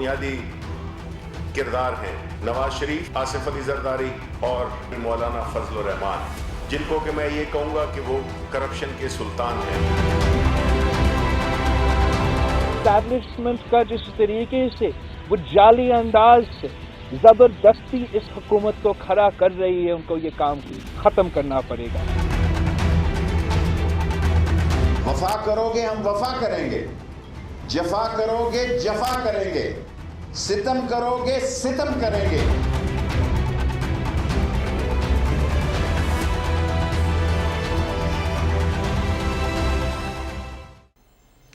بنیادی کردار ہیں نواز شریف، آصف علی زرداری اور مولانا فضل الرحمان، جن کو کہ میں یہ کہوں گا کہ وہ کرپشن کے سلطان ہیں۔ اسٹیبلشمنٹ کا جس طریقے سے وہ جعلی انداز سے زبردستی اس حکومت کو کھڑا کر رہی ہے، ان کو یہ کام ختم کرنا پڑے گا۔ وفا کرو گے ہم وفا کریں گے، جفا کرو گے جفا کریں گے، ستم کرو گے ستم کریں گے۔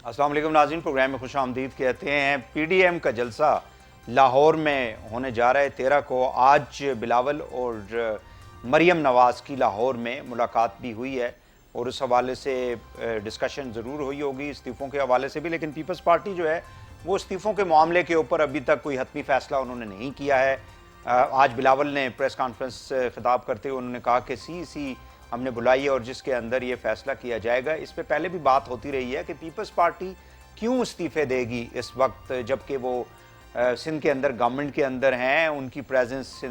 السلام علیکم ناظرین، پروگرام میں خوش آمدید کہتے ہیں۔ پی ڈی ایم کا جلسہ لاہور میں ہونے جا رہا ہے 13 کو۔ آج بلاول اور مریم نواز کی لاہور میں ملاقات بھی ہوئی ہے اور اس حوالے سے ڈسکشن ضرور ہوئی ہوگی استعفوں کے حوالے سے بھی، لیکن پیپلز پارٹی جو ہے وہ استعفوں کے معاملے کے اوپر ابھی تک کوئی حتمی فیصلہ انہوں نے نہیں کیا ہے۔ آج بلاول نے پریس کانفرنس خطاب کرتے ہوئے انہوں نے کہا کہ سی ہم نے بلائی ہے اور جس کے اندر یہ فیصلہ کیا جائے گا۔ اس پہ پہلے بھی بات ہوتی رہی ہے کہ پیپلز پارٹی کیوں استعفے دے گی اس وقت جبکہ وہ سندھ کے اندر گورنمنٹ کے اندر ہیں، ان کی پریزنس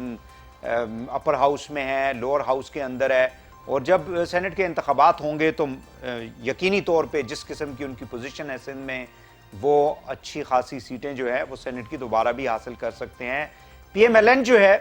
اپر ہاؤس میں ہے، لوور ہاؤس کے اندر ہے، اور جب سینٹ کے انتخابات ہوں گے تو یقینی طور پہ جس قسم کی ان کی پوزیشن ہے سندھ میں، وہ اچھی خاصی سیٹیں جو ہے وہ سینٹ کی دوبارہ بھی حاصل کر سکتے ہیں۔ پی ایم ایل این جو ہے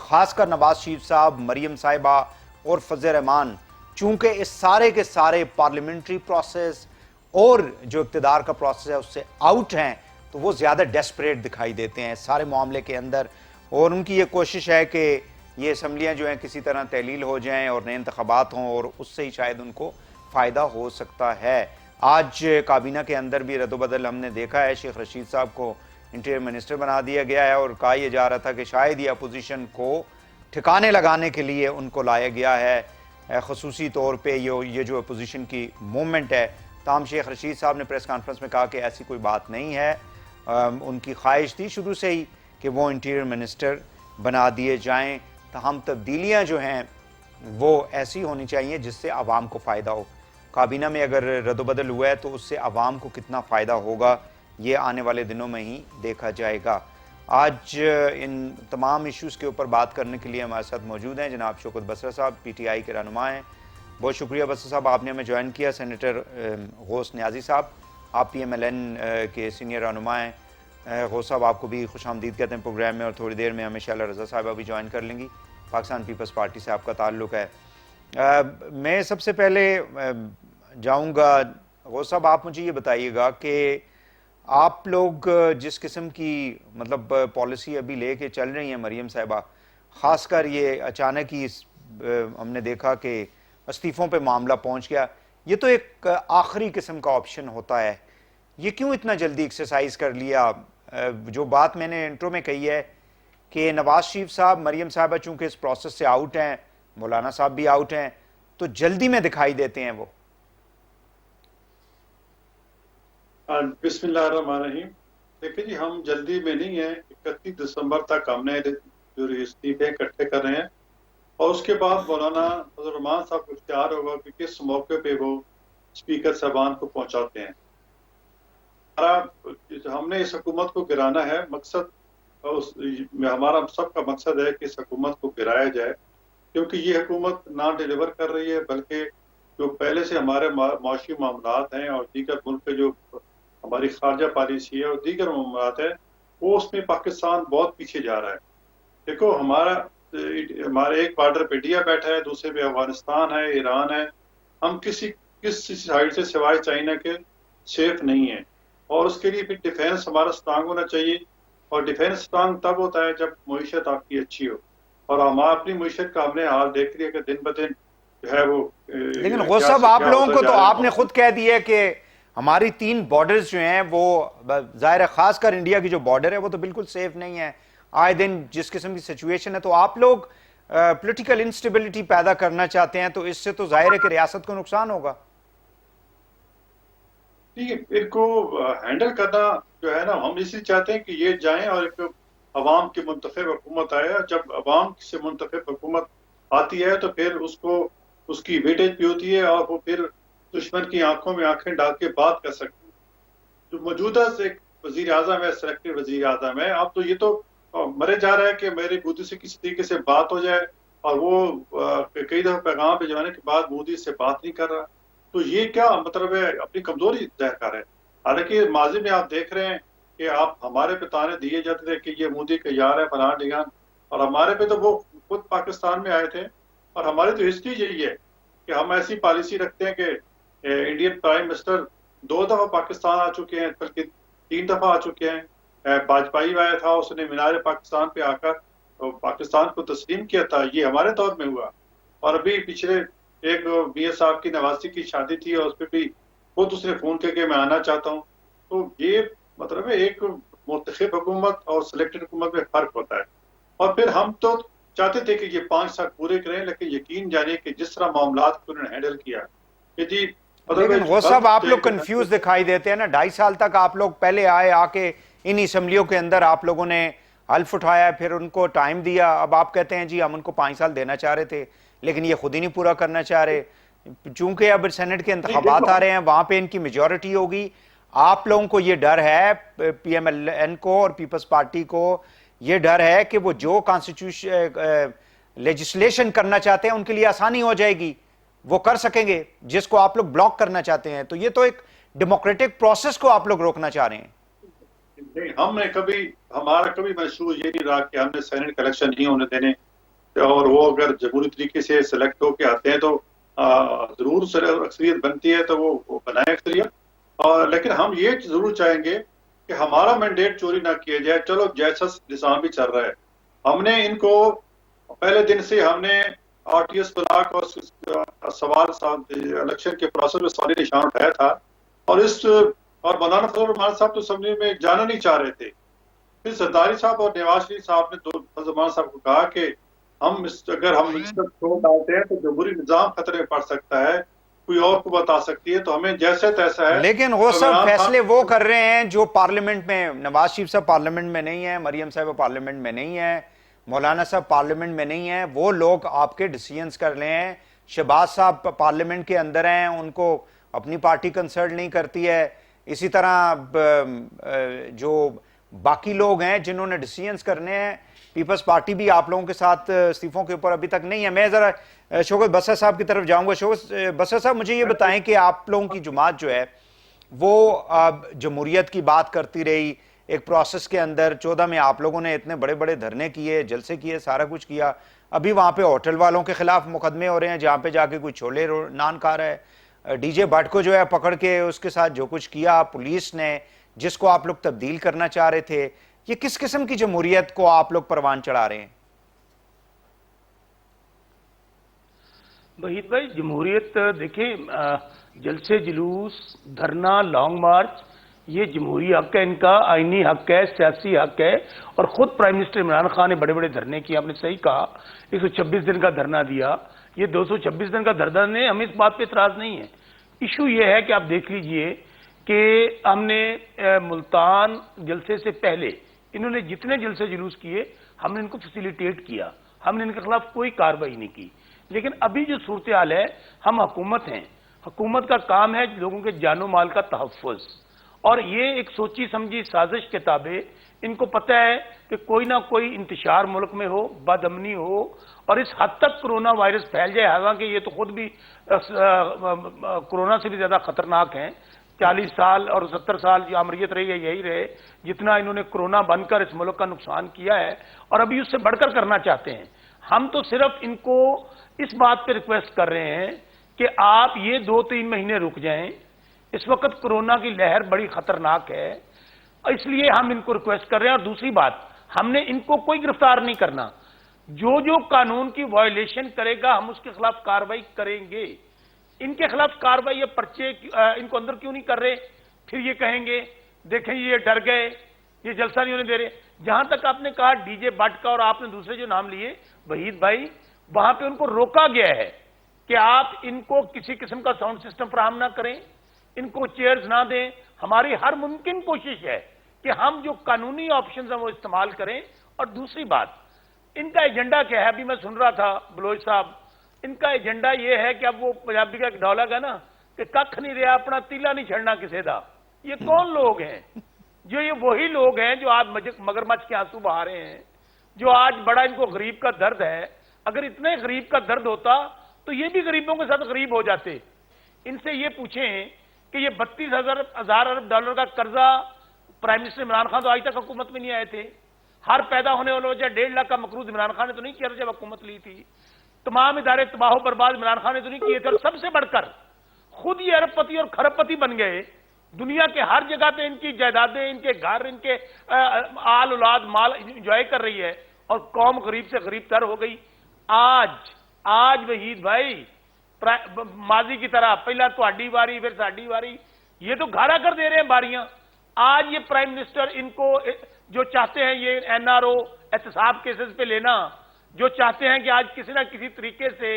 خاص کر نواز شریف صاحب، مریم صاحبہ اور فضل الرحمان، چونکہ اس سارے کے سارے پارلیمنٹری پروسیس اور جو اقتدار کا پروسیس ہے اس سے آؤٹ ہیں، تو وہ زیادہ ڈیسپریٹ دکھائی دیتے ہیں سارے معاملے کے اندر، اور ان کی یہ کوشش ہے کہ یہ اسمبلیاں جو ہیں کسی طرح تحلیل ہو جائیں اور نئے انتخابات ہوں، اور اس سے ہی شاید ان کو فائدہ ہو سکتا ہے۔ آج کابینہ کے اندر بھی رد و بدل ہم نے دیکھا ہے۔ شیخ رشید صاحب کو انٹیریئر منسٹر بنا دیا گیا ہے اور کہا یہ جا رہا تھا کہ شاید یہ اپوزیشن کو ٹھکانے لگانے کے لیے ان کو لایا گیا ہے، خصوصی طور پہ یہ جو اپوزیشن کی موومنٹ ہے۔ تاہم شیخ رشید صاحب نے پریس کانفرنس میں کہا کہ ایسی کوئی بات نہیں ہے، ان کی خواہش تھی شروع سے ہی کہ وہ انٹیریئر منسٹر بنا دیے جائیں، تاہم تبدیلیاں جو ہیں وہ ایسی ہونی چاہیے جس سے عوام کو فائدہ ہو۔ کابینہ میں اگر رد و بدل ہوا ہے تو اس سے عوام کو کتنا فائدہ ہوگا یہ آنے والے دنوں میں ہی دیکھا جائے گا۔ آج ان تمام ایشوز کے اوپر بات کرنے کے لیے ہمارے ساتھ موجود ہیں جناب شوکت بسرا صاحب، پی ٹی آئی کے رہنما ہیں۔ بہت شکریہ بسرا صاحب، آپ نے ہمیں جوائن کیا۔ سینیٹر غوث نیازی صاحب، آپ پی ایم ایل این کے سینئر رہنما ہیں۔ غوث صاحب آپ کو بھی خوش آمدید کہتے ہیں پروگرام میں، اور تھوڑی دیر میں ہمیں شیلا رضا صاحبہ بھی جوائن کر لیں گی، پاکستان پیپلز پارٹی سے آپ کا تعلق ہے۔ میں سب سے پہلے جاؤں گا غوث صاحب، آپ مجھے یہ بتائیے گا کہ آپ لوگ جس قسم کی مطلب پالیسی ابھی لے کے چل رہی ہیں مریم صاحبہ، خاص کر یہ اچانک ہی ہم نے دیکھا کہ استعفوں پہ معاملہ پہنچ گیا، یہ تو ایک آخری قسم کا آپشن ہوتا ہے، یہ کیوں اتنا جلدی ایکسرسائز کر لیا؟ جو بات میں نے انٹرو میں کہی ہے کہ نواز شریف صاحب، مریم صاحبہ چونکہ اس پروسیس سے آؤٹ ہیں، مولانا صاحب بھی آؤٹ ہیں، تو جلدی میں دکھائی دیتے ہیں وہ۔ بسم اللہ الرحمن الرحیم۔ دیکھیں جی، ہم جلدی میں نہیں ہیں۔ 31 دسمبر تک ہم نے جو استعفے اکٹھے کر رہے ہیں، اور اس کے بعد مولانا فضل الرحمان صاحب کو اختیار ہوگا کہ کس موقع پہ وہ اسپیکر صاحبان کو پہنچاتے ہیں۔ ہم نے اس حکومت کو گرانا ہے، مقصد ہمارا سب کا مقصد ہے کہ اس حکومت کو گرایا جائے، کیونکہ یہ حکومت نہ ڈیلیور کر رہی ہے، بلکہ جو پہلے سے ہمارے معاشی معاملات ہیں اور دیگر ملک کے جو ہماری خارجہ پالیسی ہے اور دیگر معاملات ہیں، وہ اس میں پاکستان بہت پیچھے جا رہا ہے۔ دیکھو، ہمارے ایک بارڈر پہ انڈیا بیٹھا ہے، دوسرے پہ افغانستان ہے، ایران ہے، ہم کس سائڈ سے سوائے چائنا کے سیف نہیں ہیں، اور اس کے لیے پھر ڈیفینس ہمارا اسٹرانگ ہونا چاہیے، اور ڈیفینس اسٹرانگ تب ہوتا ہے جب معیشت آپ کی اچھی ہو، اور ہم اپنی معیشت کا ہم نے حال دیکھ لیا کہ دن بدن جو ہے وہ لیکن غوث صاحب آپ لوگوں کو تو آپ نے خود کہہ دیا کہ ہماری 3 بارڈرز جو ہیں وہ ظاہر ہے، خاص کر انڈیا کی جو بارڈر ہے وہ تو بالکل سیف نہیں ہے، آئے دن جس قسم کی سچویشن ہے، تو آپ لوگ پولیٹیکل انسٹیبلٹی پیدا کرنا چاہتے ہیں، تو اس سے تو ظاہر ہے کہ ریاست کو نقصان ہوگا۔ ان کو ہینڈل کرنا جو ہے نا، ہم اس لیے چاہتے ہیں کہ یہ جائیں اور ایک عوام کی منتخب حکومت آئے، جب عوام سے منتخب حکومت آتی ہے تو پھر اس کی ویٹیج بھی ہوتی ہے، اور وہ پھر دشمن کی آنکھوں میں آنکھیں ڈال کے بات کر سکتی ہے۔ جو موجودہ ایک वजीर आजम है, सिलेक्टेड वजीर आजम है। अब तो ये तो मरे जा रहा है कि मेरी मोदी से किसी तरीके से बात हो जाए, और वो कई दफा पैगाम भिजवाने के बाद मोदी से बात नहीं कर रहा। तो ये क्या मतलब है, अपनी कमजोरी जाहिर कर रहे हैं। हालांकि माजी में आप देख रहे हैं कि आप हमारे पे ताने दिए जाते थे कि ये मोदी का यार है फलान ढिगान, और हमारे पे तो वो खुद पाकिस्तान में आए थे। और हमारी तो हिस्ट्री यही है कि हम ऐसी पॉलिसी रखते हैं कि इंडियन प्राइम मिनिस्टर 2 दफा पाकिस्तान आ चुके हैं, बल्कि 3 दफा आ चुके हैं। वाजपेयी आया था, उसने मीनार पाकिस्तान पे आकर तो पाकिस्तान को तस्लीम किया था, ये हमारे दौर में हुआ। और अभी पिछले एक मियां साहब की नवासी की शादी थी, और उस पर भी खुद उसने फोन करके मैं आना चाहता हूँ। तो ये मतलब है एक मुंतखब हुकूमत और सिलेक्टेड हुकूमत में फर्क होता है। और फिर हम तो चाहते थे कि ये 5 साल पूरे करें, लेकिन यकीन जानिए कि जिस तरह मामलात को उन्होंने हैंडल किया कि जी लेकिन वो सब आप लोग कंफ्यूज दिखाई देते हैं ना। 2.5 साल तक आप लोग पहले आए, आके इन असम्बलियों के अंदर आप लोगों ने हल्फ उठाया, फिर उनको टाइम दिया। अब आप कहते हैं जी हम उनको 5 साल देना चाह रहे थे, लेकिन ये खुद ही नहीं पूरा करना चाह रहे। चूंकि अब सेनेट के इंतखाबात आ रहे हैं, वहां पे इनकी मेजॉरिटी होगी। आप लोगों को ये डर है, PMLN को और पीपल्स पार्टी को ये डर है कि वो जो कॉन्स्टिट्यूशन लेजिस्लेशन करना चाहते हैं उनके लिए आसानी हो जाएगी, वो कर सकेंगे जिसको आप लोग ब्लॉक करना चाहते हैं। तो ये तो एक डेमोक्रेटिक प्रोसेस को आप लोग रोकना चाह रहे हैं। नहीं, हमारा कभी मंशूर ये नहीं रहा कि हमने सेनेट का इलेक्शन नहीं होने देने, और वो अगर जमहूरी तरीके से सिलेक्ट होके आते हैं तो जरूर अक्सरियत बनती है, तो वो बनाए अक्सरियत। और लेकिन हम ये जरूर चाहेंगे कि हमारा मैंडेट चोरी ना किया जाए। चलो जैसा निज़ाम भी चल रहा है, हमने इनको पहले दिन से हमने RTS तलाक और सवाल इलेक्शन के प्रोसेस में सारी निशान उठाया था। और मौलाना फजल रहमान साहब तो असेंबली में जाना नहीं चाह रहे थे। फिर जरदारी साहब और नवाज शरीफ साहब ने फजल रहमान साहब को कहा कि अगर हम छोड़ डालते हैं तो जमहूरी निजाम खतरे में पड़ सकता है, कोई और को बता सकती है, तो हमें जैसे तैसा है। लेकिन वो सब फैसले वो कर रहे हैं जो पार्लियामेंट में, नवाज शरीफ साहब पार्लियामेंट में नहीं है, मरियम साहब पार्लियामेंट में नहीं है, मौलाना साहब पार्लियामेंट में नहीं है। वो लोग आपके डिसीजंस कर रहे हैं। शहबाज साहब पार्लियामेंट के अंदर हैं, उनको अपनी पार्टी कंसल्ट नहीं करती है। इसी तरह जो बाकी लोग हैं जिन्होंने डिसीजंस करने हैं, पीपल्स पार्टी भी आप लोगों के साथ इस्तीफों के ऊपर अभी तक नहीं है। मैं जरा शौकत बसर साहब की तरफ जाऊंगा। शौकत बसर साहब, मुझे ये बताएं कि आप लोगों की जमात जो है वो जमहूरियत की बात करती रही एक प्रोसेस के अंदर। 14 में आप लोगों ने इतने बड़े बड़े धरने किए, जलसे किए, सारा कुछ किया। अभी वहां पे होटल वालों के खिलाफ मुकदमे हो रहे हैं, जहां पे जाके कोई छोले नान खा रहा है। DJ भट्ट को जो है पकड़ के उसके साथ जो कुछ किया पुलिस ने, जिसको आप लोग तब्दील करना चाह रहे थे, ये किस किस्म की जमहूरियत को आप लोग परवान चढ़ा रहे हैं? वहीद भाई, जमहूरियत देखिए, जलसे जुलूस, धरना, लॉन्ग मार्च, ये जमहूरी हक है, इनका आईनी हक है, सियासी हक है। और खुद प्राइम मिनिस्टर इमरान खान ने बड़े बड़े धरने किए। आपने सही कहा, 126 दिन का धरना दिया। ये 226 दिन का धरना ने, हमें इस बात पे इतराज नहीं है। इशू ये है कि आप देख लीजिए कि हमने मुल्तान जलसे से पहले इन्होंने जितने जलसे जुलूस किए, हमने इनको फैसिलिटेट किया, हमने इनके खिलाफ कोई कार्रवाई नहीं की। लेकिन अभी जो सूरत हाल है, हम हुकूमत हैं, हुकूमत का काम है लोगों के जानो माल का तहफ़्फ़ुज़। और ये एक सोची समझी साजिश के ताबे, इनको पता है कि कोई ना कोई इंतशार मुल्क में हो, बदअमनी हो, और इस हद तक कोरोना वायरस फैल जाए। हालांकि ये तो खुद भी कोरोना से भी ज्यादा खतरनाक हैं। 40 साल और 70 साल जो अमरीत रही है, यही रहे जितना इन्होंने कोरोना बनकर इस मुल्क का नुकसान किया है, और अभी उससे बढ़कर करना चाहते हैं। हम तो सिर्फ इनको इस बात पे रिक्वेस्ट कर रहे हैं कि आप ये 2-3 महीने रुक जाएं। इस वक्त कोरोना की लहर बड़ी खतरनाक है, इसलिए हम इनको रिक्वेस्ट कर रहे हैं। और दूसरी बात, हमने इनको कोई गिरफ्तार नहीं करना। जो जो कानून की वायलेशन करेगा, हम उसके खिलाफ कार्रवाई करेंगे। इनके खिलाफ कार्रवाई, ये पर्चे इनको अंदर क्यों नहीं कर रहे? फिर ये कहेंगे देखें ये डर गए, ये जलसा नहीं होने दे रहे। जहां तक आपने कहा DJ भट्ट का और आपने दूसरे जो नाम लिए वहीद भाई, वहां पे उनको रोका गया है कि आप इनको किसी किस्म का साउंड सिस्टम फराहम ना करें, इनको चेयर्स ना दें। हमारी हर मुमकिन कोशिश है कि हम जो कानूनी ऑप्शंस हैं वो इस्तेमाल करें। और दूसरी बात, इनका एजेंडा क्या है? अभी मैं सुन रहा था बलोच साहब, इनका एजेंडा ये है कि अब वो पंजाबी का एक डायलॉग है ना कि कख नहीं रहा अपना तीला नहीं छड़ना किसी दा। ये कौन लोग हैं जो ये वही लोग हैं जो आज मगरमच्छ के आंसू बहा रहे हैं, जो आज बड़ा इनको गरीब का दर्द है। अगर इतने गरीब का दर्द होता तो ये भी गरीबों के साथ गरीब हो जाते। इनसे ये पूछें कि ये 32,000 अरब डॉलर का कर्जा प्राइम मिनिस्टर इमरान खान तो आज तक हुकूमत में नहीं आए थे। हर पैदा होने वाले वजह 1.5 लाख का मकरूज इमरान खान ने तो नहीं किया जब हुकूमत ली थी। तमाम इदारे तबाह बर्बाद इमरान खान ने तो नहीं किए थे। और सबसे बढ़कर खुद ये अरबपति और खरबपति बन गए। दुनिया के हर जगह पे इनकी जायदादें, इनके घर, इनके आल औलाद माल इंजॉय कर रही है और कौम गरीब से गरीब तर हो गई। आज वहीद भाई माजी की तरह पहला ਤੁਹਾਡੀ वारी फिर साडी वारी, ये तो घारा कर दे रहे हैं बारियां। आज ये प्राइम मिनिस्टर इनको जो चाहते हैं ये एनआरओ एहतसाब केसेस पे लेना, जो चाहते हैं कि आज किसी ना किसी तरीके से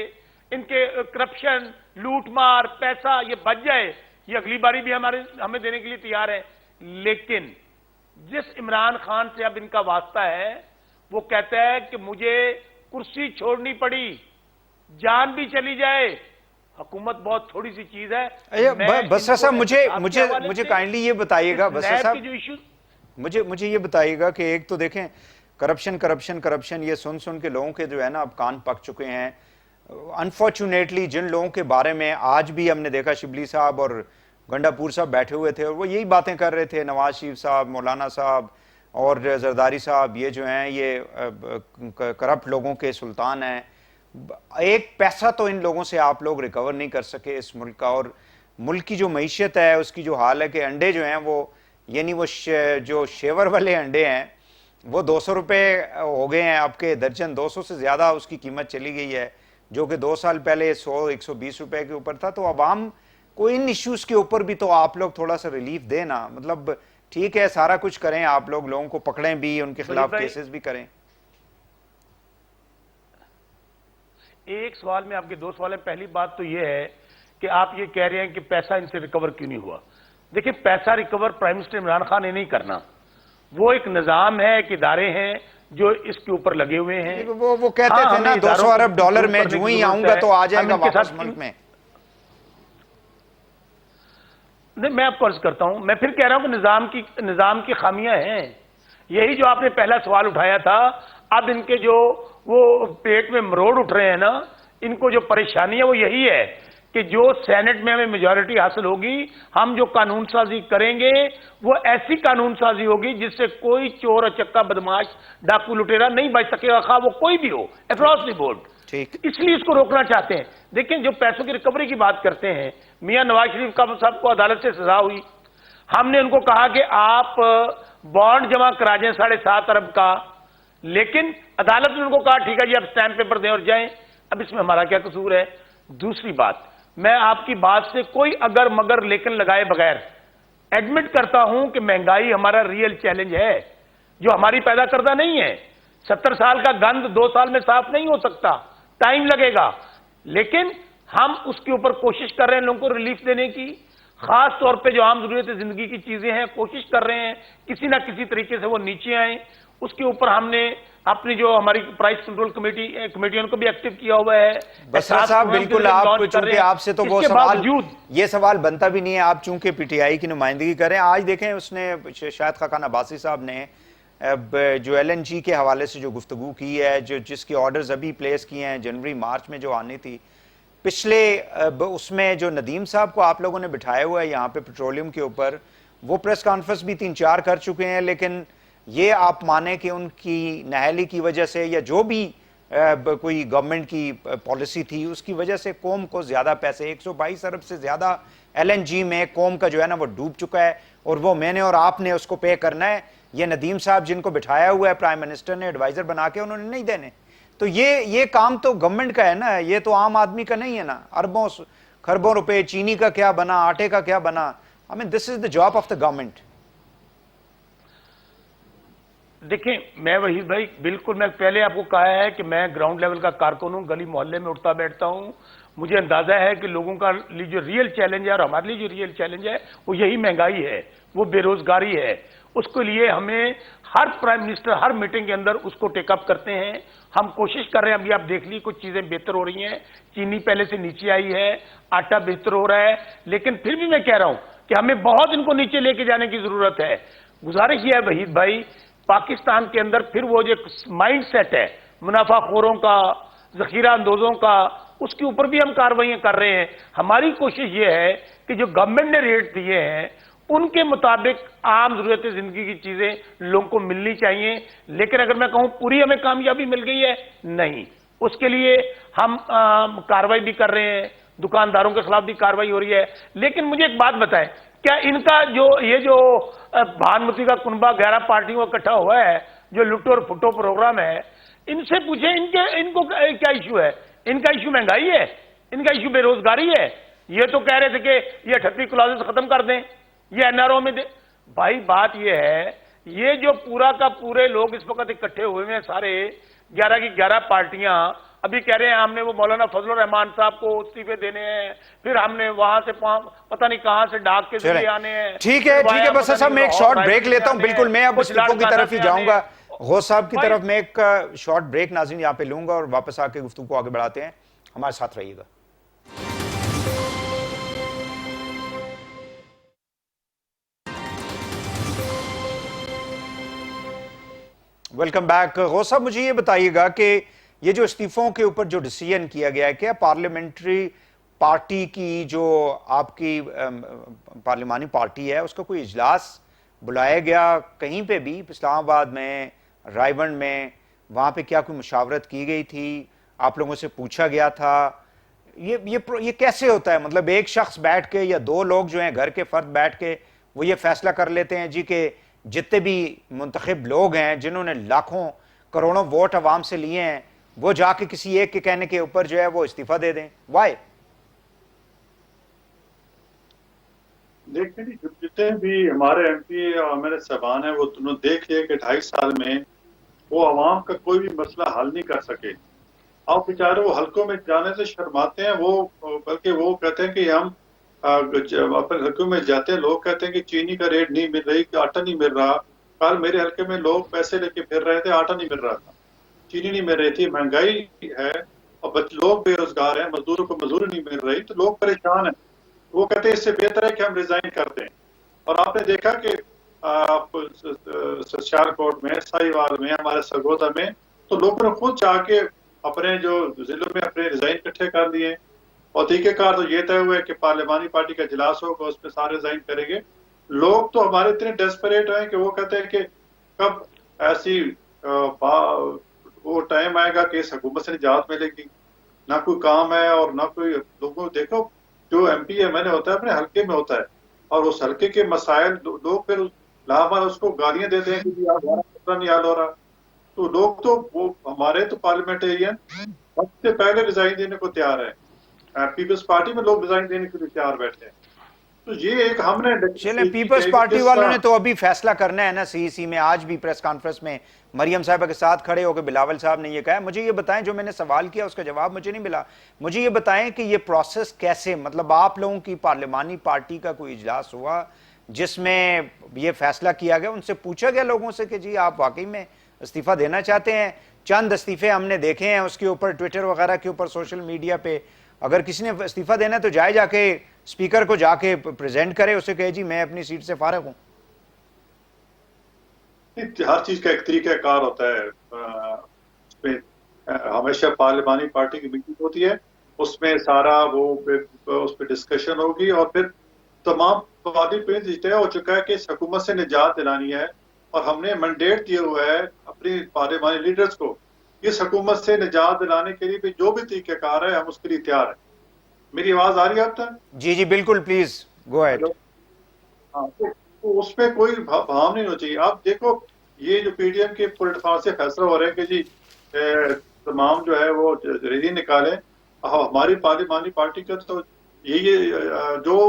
इनके करप्शन, लूटमार, पैसा ये बच जाए, ये अगली बारी भी हमें देने के लिए तैयार है। लेकिन जिस इमरान खान से अब इनका वास्ता है वो कहता है कि मुझे कुर्सी छोड़नी पड़ी, जान भी चली जाए, हुकूमत बहुत थोड़ी सी चीज है। बसरा साहब मुझे काइंडली ये बताइएगा, बसरा साहब मुझे ये बताइएगा कि एक तो देखें करप्शन ये सुन के लोगों के जो है ना अब कान पक चुके हैं। अनफॉर्चुनेटली जिन लोगों के बारे में आज भी हमने देखा, शिबली साहब और गंडापुर साहब बैठे हुए थे और वो यही बातें कर रहे थे, नवाज शरीफ साहब, मौलाना साहब और जरदारी साहब, ये जो हैं ये करप्ट लोगों के सुल्तान हैं। एक पैसा तो इन लोगों से आप लोग रिकवर नहीं कर सके इस मुल्क का। और मुल्क की जो मईशत है उसकी जो हाल है कि अंडे जो हैं वो यानी वो जो शेवर वाले अंडे हैं वो 200 रुपये हो गए हैं आपके दर्जन, 200 से ज़्यादा उसकी कीमत चली गई है, जो कि 2 साल पहले 100-120 रुपये के ऊपर था। तो अवाम को इन इश्यूज़ के ऊपर भी तो आप लोग थोड़ा सा रिलीफ देना। मतलब ठीक है सारा कुछ करें आप लोगों को पकड़ें भी, उनके खिलाफ केसेस भी करें। एक सवाल में आपके 2 सवाल है। पहली बात तो ये है कि आप ये कह रहे हैं कि पैसा इनसे रिकवर क्यों नहीं हुआ। देखिए पैसा recover prime minister Imran Khan ने नहीं करना, वो एक निजाम है, एक इदारे हैं जो इसके ऊपर लगे हुए हैं। वो कहते थे ना 200 अरब डॉलर में जो ही आऊंगा तो आ जाएगा वापस मुल्क में। नहीं, मैं आपको अर्ज करता हूं, मैं फिर कह रहा हूं कि निजाम की खामियां हैं। यही जो आपने पहला सवाल उठाया था, अब इनके जो वो पेट में मरोड़ उठ रहे हैं ना, इनको जो परेशानी है वो यही है कि जो सेनेट में हमें मेजॉरिटी हासिल होगी, हम जो कानून साजी करेंगे वो ऐसी कानून साजी होगी जिससे कोई चोर अचक्का बदमाश डाकू लुटेरा नहीं बच सकेगा, खा वो कोई भी हो, अक्रॉस द बोर्ड। इसलिए इसको रोकना चाहते हैं। देखिए जो पैसों की रिकवरी की बात करते हैं, मियां नवाज शरीफ का सबको अदालत से सजा हुई, हमने उनको कहा कि आप बॉन्ड जमा करा जाएं 7.5 अरब का, लेकिन अदालत ने उनको कहा ठीक है जी आप स्टैंप पेपर दें और जाएं। अब इसमें हमारा क्या कसूर है। दूसरी बात, मैं आपकी बात से कोई अगर मगर लेकिन लगाए बगैर एडमिट करता हूं कि महंगाई हमारा रियल चैलेंज है जो हमारी पैदा करदा नहीं है। 70 साल का गंद 2 साल में साफ नहीं हो सकता, टाइम लगेगा, लेकिन हम उसके ऊपर कोशिश कर रहे हैं लोगों को रिलीफ देने की। खास तौर पे जो आम जरूरत जिंदगी की चीजें हैं कोशिश कर रहे हैं किसी ना किसी तरीके से वो नीचे आए। उसके ऊपर हमने अपनी जो हमारी प्राइस कंट्रोल कमेटियों को भी एक्टिव किया हुआ है। बसरा साहब बिल्कुल, आप चूंकि आपसे तो वो सवाल ये सवाल बनता भी नहीं है, आप चूंकि पीटीआई की नुमाइंदगी करें। आज देखें उसने शायद खाकान अब्बासी साहब ने जो एलएनजी के हवाले से जो गुफ्तगू की है, जो जिसकी ऑर्डर्स अभी प्लेस किए हैं जनवरी मार्च में जो आनी थी, पिछले उसमें जो नदीम साहब को आप लोगों ने बिठाया हुआ है यहाँ पे पेट्रोलियम के ऊपर, वो प्रेस कॉन्फ्रेंस भी 3-4 कर चुके हैं, लेकिन ये आप माने कि उनकी नहली की वजह से या जो भी कोई गवर्नमेंट की पॉलिसी थी उसकी वजह से कौम को ज्यादा पैसे 122 अरब से ज्यादा एलएनजी में कौम का जो है ना वो डूब चुका है और वो मैंने और आपने उसको पे करना है। ये नदीम साहब जिनको बिठाया हुआ है प्राइम मिनिस्टर ने एडवाइजर बना के, उन्होंने नहीं देने। तो ये काम तो गवर्नमेंट का है ना, ये तो आम आदमी का नहीं है ना। अरबों खरबों रुपए चीनी का क्या बना, आटे का क्या बना। I mean this is the job of the government. देखिए मैं वही भाई बिल्कुल, मैं पहले आपको कहा है कि मैं ग्राउंड लेवल का कारकुन हूं, गली मोहल्ले में उठता बैठता हूं। मुझे अंदाजा है कि लोगों का लिए जो रियल चैलेंज है और हमारे लिए जो रियल चैलेंज है वो यही महंगाई है, वो बेरोजगारी है। उसके लिए हमें हर प्राइम मिनिस्टर हर मीटिंग के अंदर उसको टेकअप करते हैं। हम कोशिश कर रहे हैं, अभी आप देख ली कुछ चीजें बेहतर हो रही हैं, चीनी पहले से नीचे आई है, आटा बेहतर हो रहा है, लेकिन फिर भी मैं कह रहा हूं कि हमें बहुत इनको नीचे लेके जाने की जरूरत है। गुजारिश ये है वहीद भाई, पाकिस्तान के अंदर फिर वो जो माइंड सेट है मुनाफाखोरों का, जखीरा अंदोजों का, उसके ऊपर भी हम कार्रवाइयां कर रहे हैं। हमारी कोशिश ये है कि जो गवर्नमेंट ने रेट दिए हैं उनके मुताबिक आम जरूरत जिंदगी की चीजें लोगों को मिलनी चाहिए। लेकिन अगर मैं कहूं पूरी हमें कामयाबी मिल गई है, नहीं, उसके लिए हम कार्रवाई भी कर रहे हैं, दुकानदारों के खिलाफ भी कार्रवाई हो रही है। लेकिन मुझे एक बात बताएं, क्या इनका जो भानुमती का कुनबा 11 पार्टियों का इकट्ठा हुआ है, जो लुटो और फुटो प्रोग्राम है, इनसे पूछे इनको क्या इशू है? इनका इशू महंगाई है, इनका इशू बेरोजगारी है। ये तो कह रहे थे कि ये 38 क्लॉजेस खत्म कर दें, ये एनआरओ में दे। भाई बात ये है, ये जो पूरा का पूरे लोग इस वक्त इकट्ठे हुए हैं, सारे 11 की 11 पार्टियां अभी कह रहे हैं हमने वो मौलाना फजलुर रहमान साहब को इस्तीफे देने हैं, फिर हमने वहां से पता नहीं कहां से डाक के जरिए आने हैं। ठीक है बस साहब, मैं एक शॉर्ट ब्रेक लेता हूं। बिल्कुल, मैं अब इस्तीफों की तरफ ही जाऊंगा, गौस साहब की तरफ। मैं एक शॉर्ट ब्रेक नाज़रीन यहाँ पे लूंगा और वापस आके गुफ्तगू को आगे बढ़ाते हैं। हमारे साथ रहिएगा। Welcome back. गौस साहब, मुझे ये बताइएगा कि ये जो इस्तीफों के ऊपर जो डिसीजन किया गया है, क्या पार्लियामेंट्री पार्टी की जो आपकी पार्लिमानी पार्टी है उसका कोई इजलास बुलाया गया कहीं पे भी, इस्लामाबाद में, रायबंड में, वहाँ पे क्या कोई मुशावरत की गई थी? आप लोगों से पूछा गया था? ये कैसे होता है? मतलब एक शख्स बैठ के या दो लोग जो हैं घर के फर्द बैठ के वो ये फैसला कर लेते हैं जी कि जितने भी मुंतखब लोग हैं जिन्होंने लाखों करोड़ों वोट अवाम से लिए हैं वो जाके किसी एक के कहने के ऊपर जो है वो इस्तीफा दे दें? वाई? देखिए, जितने भी हमारे एमपी और हमारे साहबान हैं वो दोनों देख लिए कि 2.5 साल में वो अवाम का कोई भी मसला हल नहीं कर सके। अब बेचारे वो हल्कों में जाने से शर्माते हैं, वो बल्कि वो कहते हैं कि हम अपने हल्कों में जाते हैं, लोग कहते हैं कि चीनी का रेट नहीं मिल रही, आटा नहीं मिल रहा। कल मेरे हल्के में लोग पैसे लेके फिर रहे थे, आटा नहीं मिल रहा था, चीनी नहीं मिल रही थी, महंगाई है और लोग बेरोजगार हैं, मजदूरों को मजदूरी नहीं मिल रही, तो लोग परेशान हैं। वो कहते हैं इससे बेहतर है कि हम रिजाइन कर दें। और आपने देखा कि सियालकोट में, साहिवाल में, हमारे सरगोदा में तो लोगों ने खुद जाके अपने जो जिलों में अपने रिजाइन इकट्ठे कर दिए और तरीकेकार तो ये तय हुआ है कि पार्लिमानी पार्टी का इजलास होगा, उसमें सारे रिजाइन करेंगे। लोग तो हमारे इतने डेस्परेट हैं कि वो कहते हैं कि कब ऐसी वो टाइम आएगा कि इस हुकूमत से निजात मिलेगी, ना कोई काम है और ना कोई। लोगों देखो, जो एमपी एमएलए होता है अपने हल्के में होता है और उस हल्के के मसाइल लोग फिर लाहौर उसको गालियां देते हैं कि हमारा नहीं हल हो रहा। तो लोग तो वो हमारे तो पार्लियामेंटेरियन सबसे पहले रिजाइन देने को तैयार है, पीपल्स पार्टी में लोग रिजाइन देने के लिए तैयार बैठे हैं। तो ये एक हमने चले पीपल्स पार्टी वालों ने तो अभी फैसला करना है ना सीईसी में। आज भी प्रेस कॉन्फ्रेंस में मरियम साहिबा के साथ खड़े होकर बिलावल साहब ने ये कहा। मुझे ये बताएं, जो मैंने सवाल किया उसका जवाब मुझे नहीं मिला, मुझे ये बताएं कि ये प्रोसेस कैसे, मतलब आप लोगों की पार्लिमानी पार्टी का कोई इजलास हुआ जिसमें ये फैसला किया गया, उनसे पूछा गया लोगों से कि जी आप वाकई में इस्तीफा देना चाहते हैं? चंद इस्तीफे हमने देखे हैं उसके ऊपर, ट्विटर वगैरह के ऊपर, सोशल मीडिया पे। अगर किसी ने इस्तीफा देना है तो जाके स्पीकर को जाके प्रेजेंट करे, उसे कहे जी मैं अपनी सीट से फारिग हूं। हर चीज का एक तरीकाकार होता है। उसमें हमेशा पार्लिमानी पार्टी की मीटिंग होती है, उसमें सारा वो उस पर डिस्कशन होगी और फिर तमाम पार्टी पे तय हो चुका है कि इस हुकूमत से निजात दिलानी है और हमने मैंडेट दिया हुआ है अपनी पार्लिमानी लीडर्स को, इस हुकूमत से निजात दिलाने के लिए भी जो भी तरीकाकार है हम उसके लिए तैयार हैं। मेरी आवाज आ रही है आप तक? जी बिल्कुल, प्लीज गो अहेड। हाँ, तो उसमें कोई भाव नहीं होना चाहिए। आप देखो, ये जो पीडीएम के प्लेटफॉर्म से फैसला हो रहा है कि जी तमाम जो है वो रैली निकालें, हमारी पार्लिमानी पार्टी का तो ये जो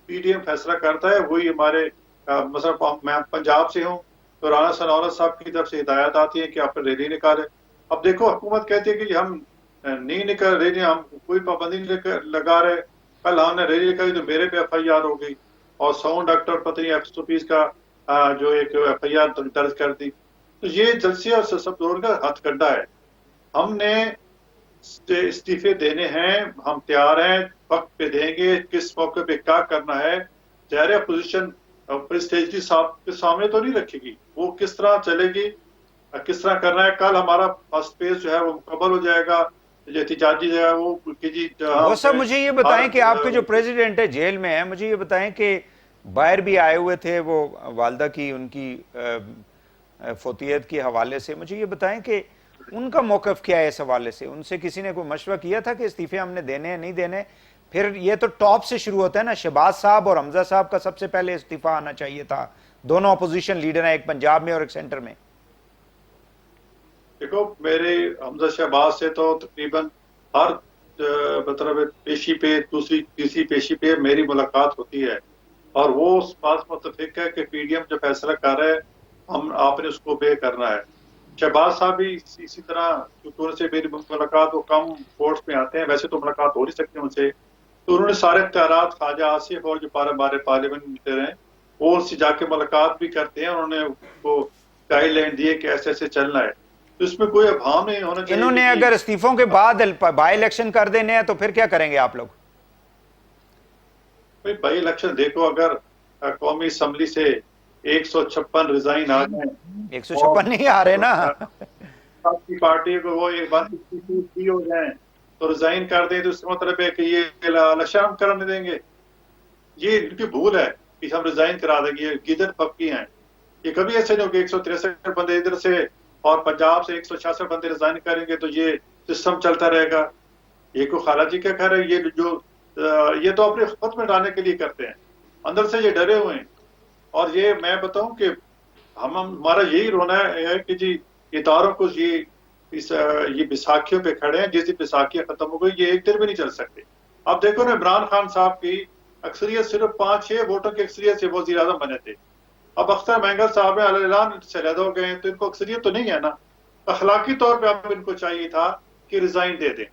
पीडीएम फैसला करता है वही हमारे मतलब मैं पंजाब से हूँ तो राणा सनौरत साहब की तरफ से हिदायत आती है कि आप रैली निकालें। अब देखो, हुकूमत कहती है कि हम नहीं निकल रैली, हम कोई पाबंदी नहीं लगा रहे। कल हमने रैली निकाली तो मेरे पे FIR हो गई और 100 डॉक्टर पता नहीं 120 का जो एक FIR दर्ज कर दी। तो ये जलसे और सब दौर का हथकंडा है। हमने इस्तीफे देने हैं, हम तैयार हैं, वक्त पे देंगे, किस मौके पे क्या करना है। ज़ाहिर है अपोजिशन स्टेज के सामने तो नहीं रखेगी, वो किस तरह चलेगी, किस तरह करना है। कल हमारा फर्स्ट पेज जो है वो मुकम्मल हो जाएगा, जो एहतिजाजी जो है वो वो सब मुझे ये बताएं कि आपके जो प्रेसिडेंट है जेल में है, मुझे ये बताएं कि बाहर भी आए हुए थे वो वालदा की उनकी फोतियत के हवाले से, मुझे ये बताएं कि उनका मौक़िफ़ क्या है इस हवाले से। उनसे किसी ने कोई मशवरा किया था कि इस्तीफे हमने देने हैं नहीं देने? फिर ये तो टॉप से शुरू होता है ना, शहबाज साहब और हमजा साहब का सबसे पहले इस्तीफा आना चाहिए था, दोनों अपोजिशन लीडर हैं, एक पंजाब में और एक सेंटर में। देखो, मेरे हमजा शहबाज से तो तकरीबन हर मतलब पेशी पे, दूसरी तीसरी पेशी पे मेरी मुलाकात होती है, और वो उस बात मुत्तफिक है कि पीडीएम जो फैसला कर रहा है आपने उसको बे करना है। शहबाज साहब भी इसी तरह, क्योंकि उनसे मेरी मुलाकात, वो कम कोर्ट्स में आते हैं, वैसे तो मुलाकात हो नहीं सकती उनसे, तो उन्होंने सारे इख्तियारात ख्वाजा आसिफ और जो हमारे पार्लियामेंट लीडर हैं वो उनसे जाके मुलाकात भी करते हैं, उन्होंने उनको गाइडलाइन दिए कि ऐसे ऐसे चलना है, तो इसमें कोई अभाव नहीं होना चाहिए। इन्होंने अगर इस्तीफों के बाद बाई इलेक्शन कर देने हैं तो फिर क्या करेंगे आप लोग? बाई इलेक्शन देखो, अगर कौमी असम्बली से 156 रिजाइन आ जाए, 156 नहीं आ रहे ना, आपकी पार्टी को वो एक बार हो जाए तो रिजाइन कर दें, तो इसका मतलब है कि ये इलेक्शन हम करने देंगे। ये इनकी भूल है कि हम रिजाइन करा देंगे, ये गिदड़ पक्की हैं। ये कभी ऐसे नहीं हो कि 163 बंदे इधर से और पंजाब से 166 बंदे रिजाइन करेंगे तो ये सिस्टम चलता रहेगा। ये को खाला जी क्या कह रहे हैं, ये तो अपने खुद में डालने के लिए करते हैं, अंदर से ये डरे हुए हैं। और ये मैं बताऊं कि हमारा यही रोना है कि जी इदारों को ये बैसाखियों पे खड़े हैं, जिस दिन बैसाखियां खत्म हो गई ये एक दिन भी नहीं चल सकते। अब देखो ना, इमरान खान साहब की अक्सरियत सिर्फ 5-6 वोटों की अक्सरियत से वज़ीर आज़म बने थे। अब अख्तर महंगल साहब ऐलान से अलग हो गए, तो इनको अक्सरियत तो नहीं है ना। अखलाकी तौर पे अब इनको चाहिए था कि रिजाइन दे दें।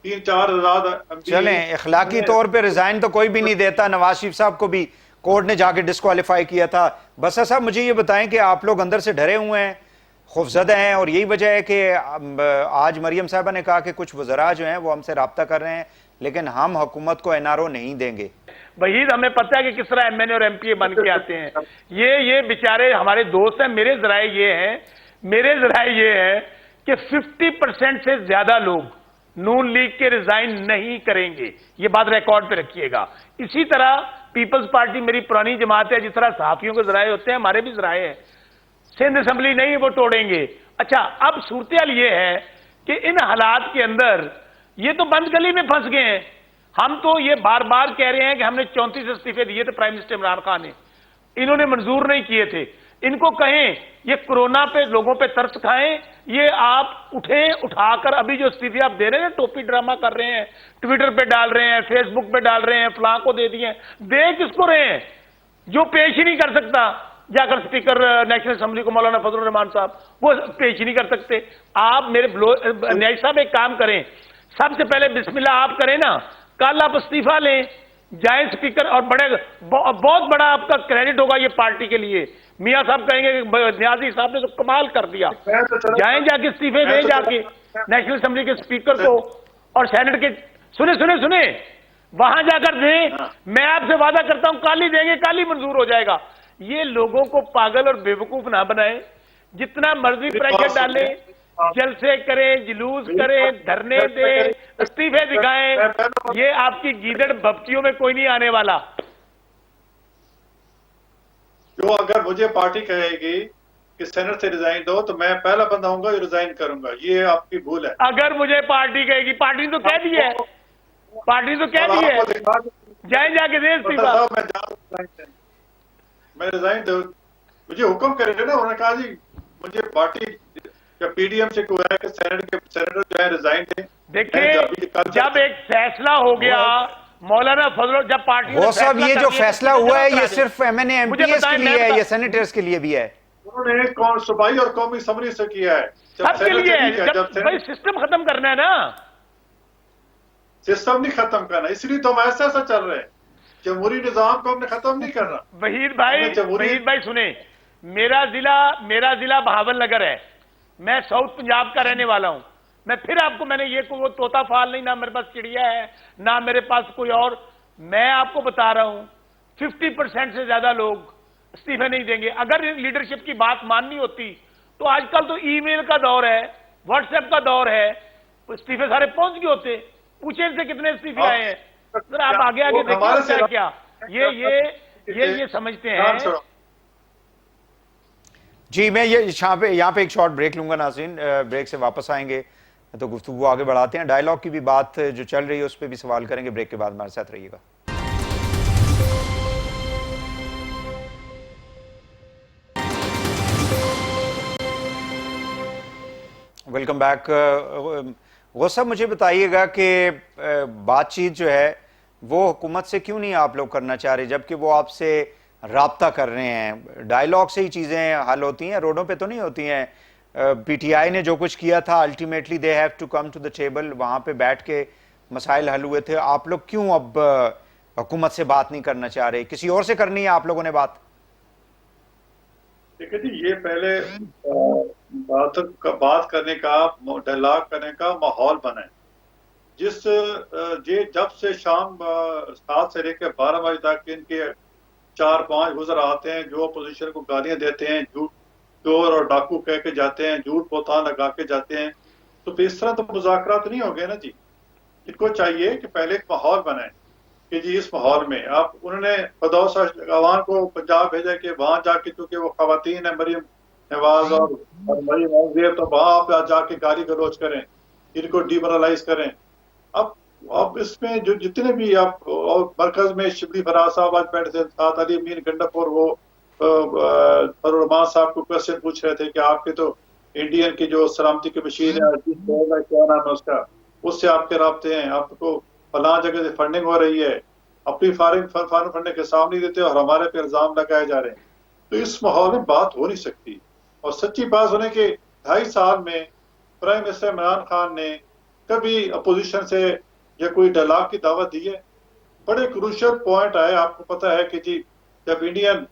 3-4 आजाद चलें, अखलाकी तौर पे रिजाइन तो कोई भी नहीं देता, नवाज शरीफ साहब को भी कोर्ट ने जाके डिस्क्वालीफाई किया था। बस साहब मुझे ये बताएं कि आप लोग अंदर से डरे हुए हैं, खौफजदा हैं, और यही वजह है कि आज मरियम साहबा ने कहा कि कुछ वज़रा जो हैं वो हमसे रब्ता कर रहे हैं, लेकिन हम हुकूमत को एनआरओ नहीं देंगे। वहीद, हमें पता है कि किस तरह एमएनए और एमपीए बन के आते हैं। ये बेचारे हमारे दोस्त हैं। मेरे जराए ये हैं कि 50% से ज्यादा लोग नून लीग के रिजाइन नहीं करेंगे। ये बात रिकॉर्ड पे रखिएगा। इसी तरह पीपल्स पार्टी मेरी पुरानी जमात है, जिस तरह सहाफियों के जराए होते हैं, हमारे भी जराए हैं। सिंध असेंबली नहीं वो तोड़ेंगे। अच्छा, अब सूरत ये है कि इन हालात के अंदर ये तो बंद गली में फंस गए हैं। हम तो ये बार बार कह रहे हैं कि हमने 34 इस्तीफे दिए थे प्राइम मिनिस्टर इमरान खान ने, इन्होंने मंजूर नहीं किए थे। इनको कहें ये कोरोना पे लोगों पे तरस खाएं, ये आप उठाकर अभी जो स्थिति आप दे रहे हैं, टोपी ड्रामा कर रहे हैं, ट्विटर पे डाल रहे हैं, फेसबुक पे डाल रहे हैं, फलां को दे दिए, दे किसको रहे हैं? जो पेश ही नहीं कर सकता, जाकर स्पीकर नेशनल असेंबली को मौलाना फजलुर रहमान साहब वो पेश ही नहीं कर सकते। आप मेरे न्याय साहब एक काम करें, सबसे पहले बिस्मिल्लाह आप करें ना, कल आप इस्तीफा लें, जाए स्पीकर, और बहुत बड़ा आपका क्रेडिट होगा ये पार्टी के लिए। मियां साहब कहेंगे कि न्याजी साहब ने तो कमाल कर दिया। जाएं जाके इस्तीफे दें जाके नेशनल असेंबली के स्पीकर को और सेनेट के, सुने वहां जाकर दें। मैं आपसे वादा करता हूं कल ही देंगे, कल ही मंजूर हो जाएगा। ये लोगों को पागल और बेवकूफ ना बनाए, जितना मर्जी प्रेशर डाले, जलसे करें, जुलूस करें, धरने दें, इस्तीफे दिखाएं, ये आपकी गीदड़ भक्तियों में कोई नहीं आने वाला। जो अगर मुझे पार्टी कहेगी कि सेनेट से रिजाइन दो तो मैं पहला बंदा हूंगा जो रिजाइन करूंगा, ये आपकी भूल है। अगर मुझे पार्टी कहेगी, पार्टी तो कह दी है, जाए जाके दे इस्तीफा। मैं रिजाइन दो, मुझे हुक्म करे ना, उन्होंने कहा जी मुझे पार्टी या पीडीएम से कोई है कि सेनेटर जो है रिजाइन दें। देखिए, जब एक फैसला हो गया मौलाना फजल, जब पार्टी वो सब ये जो फैसला हुआ है ये सिर्फ एमएनए एमपीएस के लिए है, ये सेनेटर्स के लिए भी है। उन्होंने सूबाई और कौमी असम्बली से किया है, सबके लिए है। जब भाई सिस्टम खत्म करना है ना, सिस्टम नहीं खत्म करना, इसलिए तो हम ऐसा चल रहे हैं। जमहूरी निजाम को हमने खत्म नहीं करना। वहीद भाई सुने, मेरा जिला बहावलनगर है, मैं साउथ पंजाब का रहने वाला हूं। मैं फिर आपको, मैंने ये वो तोता फाल नहीं, ना मेरे पास चिड़िया है, ना मेरे पास कोई और, मैं आपको बता रहा हूं 50% से ज्यादा लोग استعفے نہیں دیں گے. اگر لیڈرشپ کی بات ماننی ہوتی تو آج کل تو ای میل کا دور ہے, واٹس ایپ کا دور ہے, استعفے سارے پہنچ گئے ہوتے. پوچھیں ان سے کتنے استعفے آئے ہیں. ذرا آپ آگے آگے دیکھیں کیا یہ سمجھتے ہیں. جی میں یہاں پہ ایک شارٹ بریک لوں گا ناظرین, بریک سے واپس آئیں گے تو گفتگو آگے بڑھاتے ہیں. ڈائیلاگ کی بھی بات جو چل رہی ہے اس پہ بھی سوال کریں گے. بریک کے بعد ہمارے ساتھ رہیے گا. Welcome back. غوث صاحب مجھے بتائیے گا کہ بات چیت جو ہے وہ حکومت سے کیوں نہیں آپ لوگ کرنا چاہ رہے, جبکہ وہ آپ سے رابطہ کر رہے ہیں؟ ڈائیلاگ سے ہی چیزیں حل ہوتی ہیں, روڈوں پہ تو نہیں ہوتی ہیں. پی ٹی آئی نے جو کچھ کیا تھا ultimately they have to come to the table, وہاں پہ بیٹھ کے مسائل حل ہوئے تھے. آپ لوگ کیوں اب حکومت سے بات نہیں کرنا چاہ رہے؟ کسی اور سے کرنی ہے آپ لوگوں نے بات؟ دیکھیں جی, یہ پہلے بات کرنے کا, ڈائیلاگ کرنے کا ماحول بنا ہے. جب سے شام 7 سے لے کے 12 بجے تک ان کے 4-5 گزر آتے ہیں جو اپوزیشن کو گالیاں دیتے ہیں, جھوٹ چور اور ڈاکو کہہ کے جاتے ہیں, جھوٹ بہتان لگا کے جاتے ہیں, تو اس طرح تو مذاکرات نہیں ہو گئے نا جی. ان کو چاہیے کہ پہلے ایک ماحول بنائیں کہ جی اس ماحول میں انہوں نے فردوس عوان کو پنجاب بھیجا کہ وہاں جا کے, چونکہ وہ خواتین ہیں مریم نواز اور مریم نواز, تو وہاں آپ جا کے گالی گلوچ کریں, ان کو ڈیمورلائز کریں. اب اس میں جو جتنے بھی آپ مرکز میں شبلی فراز صاحب آج بیٹھے تھے, ساتھ علی امین گنڈپور وہ فرمان صاحب کو کوشچن پوچھ رہے تھے کہ آپ کے تو انڈین کی جو سلامتی کی مشین ہے کیا نام ہے اس کا, اس سے آپ کے رابطے ہیں, آپ کو فلاں جگہ سے فنڈنگ ہو رہی ہے, اپنی فارن فنڈنگ کے سامنے دیتے اور ہمارے پہ الزام لگائے جا رہے ہیں. تو اس ماحول میں بات ہو نہیں سکتی. اور سچی بات ہونے کے 2.5 سال میں پرائم منسٹر عمران خان نے کبھی اپوزیشن سے یا کوئی ڈائیلاگ کی دعوت دی ہے؟ بڑے کروشل پوائنٹ آئے. آپ کو پتا ہے کہ جی جب انڈین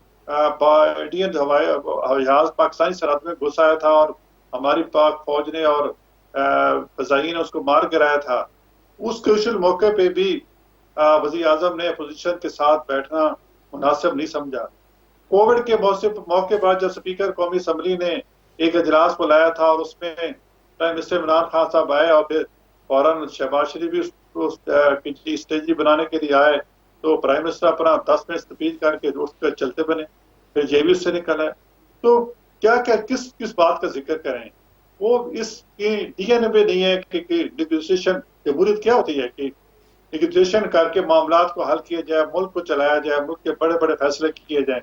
ہوائی جہاز پاکستانی سرحد میں گھس آیا تھا اور ہماری پاک فوج نے اور فضائیہ نے اس کو مار گرایا تھا, اس کروشل موقع پہ بھی وزیر اعظم نے اپوزیشن کے ساتھ بیٹھنا مناسب نہیں سمجھا. کووڈ کے موقع پر جب اسپیکر قومی اسمبلی نے ایک اجلاس بلایا تھا اور اس میں پرائم منسٹر عمران خان صاحب آئے اور پھر فوراً شہباز شریف بھی اسٹیجی بنانے کے لیے آئے, تو پرائم منسٹر اپنا 10 منٹ اسپیچ کر کے روڈ پہ چلتے بنے, پھر جے بی اس سے نکل آئے. تو کیا کس بات کا ذکر کریں؟ وہ اس کی ڈی این اے میں نہیں ہے کہ نیگوشیشن. جمہوریت کیا ہوتی ہے کہ نیگوشیشن کر کے معاملات کو حل کیا جائے, ملک کو چلایا جائے, ملک کے بڑے بڑے فیصلے کیے جائیں.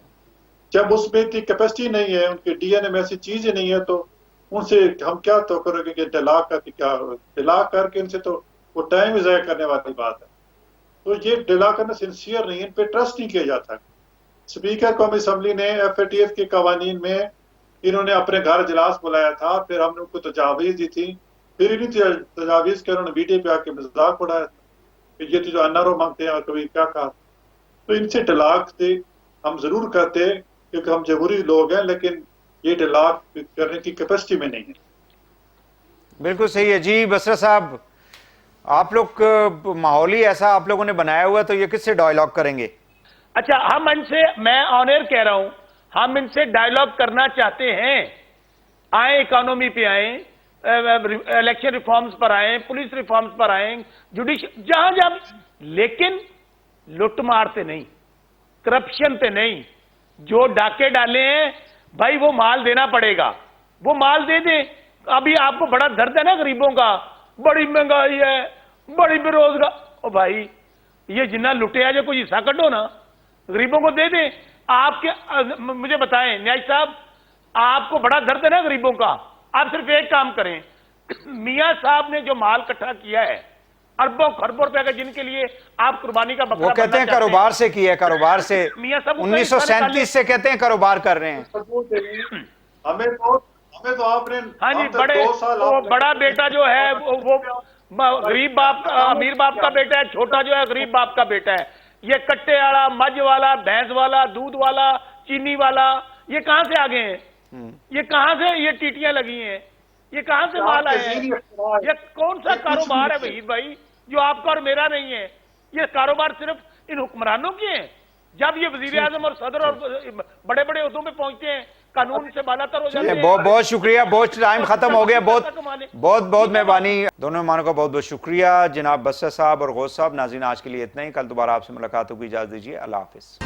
جب اس میں اتنی کیپیسٹی نہیں ہے, ان کے ڈی این اے میں ایسی چیزیں نہیں ہے, تو ان سے ہم کیا تو کریں گے کہ ڈائیلاگ کر کے ان سے تو وہ ٹائم ضائع کرنے والی بات ہے. تو یہ ڈائیلاگ کرنا سنسیئر نہیں, ان پہ ٹرسٹ نہیں کیا جاتا. اسپیکر قومی اسمبلی نے ایف اے ٹی ایف کے قوانین میں انہوں نے اپنے گھر اجلاس بلایا تھا, پھر ہم نے ان کو تجاویز دی تھی, پھر انہیں تجاویز کے انہوں نے ویڈیو پہ آ کے مذاق اڑایا تھا کہ یہ تو جو انارو مانگتے ہیں اور کبھی کیا کہا. تو ان سے ڈائیلاگ سے ہم ضرور کرتے کیونکہ ہم جمہوری لوگ ہیں, لیکن یہ ڈائیلاگ کرنے کی کیپیسٹی میں نہیں ہے. بالکل صحیح ہے. جی بصرہ صاحب, آپ لوگ ماحولی ایسا آپ لوگوں نے بنایا ہوا تو یہ کس سے ڈائیلاگ کریں گے؟ اچھا, ہم ان سے, میں آن ایئر کہہ رہا ہوں, ہم ان سے ڈائیلاگ کرنا چاہتے ہیں. آئیں اکانومی پہ آئیں, الیکشن ریفارمز پر آئیں, پولیس ریفارمز پر آئیں, جہاں لیکن لٹ مارتے نہیں, کرپشن پہ نہیں. جو ڈاکے ڈالے ہیں بھائی وہ مال دینا پڑے گا, وہ مال دے دیں. ابھی آپ کو بڑا درد ہے نا غریبوں کا, بڑی مہنگائی ہے, بڑی بے روزگار. او بھائی یہ جنہ لٹے ہے جو کوئی حصہ کٹو نا, غریبوں کو دے دیں. آپ کے مجھے بتائیں نیاز صاحب, آپ کو بڑا درد ہے نا غریبوں کا, آپ صرف ایک کام کریں. میاں صاحب نے جو مال اکٹھا کیا ہے اربوں خربوں روپے کا, جن کے لیے آپ قربانی کا بکرا, وہ کہتے ہیں کاروبار سے کیا ہے, کاروبار سے. میاں صاحب 1937 سے کہتے ہیں کاروبار کر رہے ہیں. ہمیں تو آپ نے, ہاں جی, بڑا بیٹا جو ہے وہ غریب باپ, امیر باپ کا بیٹا ہے, چھوٹا جو ہے غریب باپ کا بیٹا ہے. یہ کٹے والا, مجھ والا, بھینس والا, دودھ والا, چینی والا, یہ کہاں سے آگے ہیں؟ یہ کہاں سے یہ ٹیٹیاں لگی ہیں؟ یہ کہاں سے مال آئے ہیں؟ یہ کون سا کاروبار ہے وحید بھائی جو آپ کا اور میرا نہیں ہے؟ یہ کاروبار صرف ان حکمرانوں کے ہیں. جب یہ وزیر اعظم اور صدر اور بڑے بڑے عہدوں پہ پہنچتے ہیں قانون سے بالاتر ہو جاتے ہیں. بہت بہت شکریہ, بہت ٹائم ختم ہو گیا. بہت بہت مہربانی دونوں مہمانوں کا, بہت بہت شکریہ جناب بسر صاحب اور غوث صاحب. ناظرین آج کے لیے اتنا ہی, کل دوبارہ آپ سے ملاقات ہوگی, اجازت دیجیے, اللہ حافظ.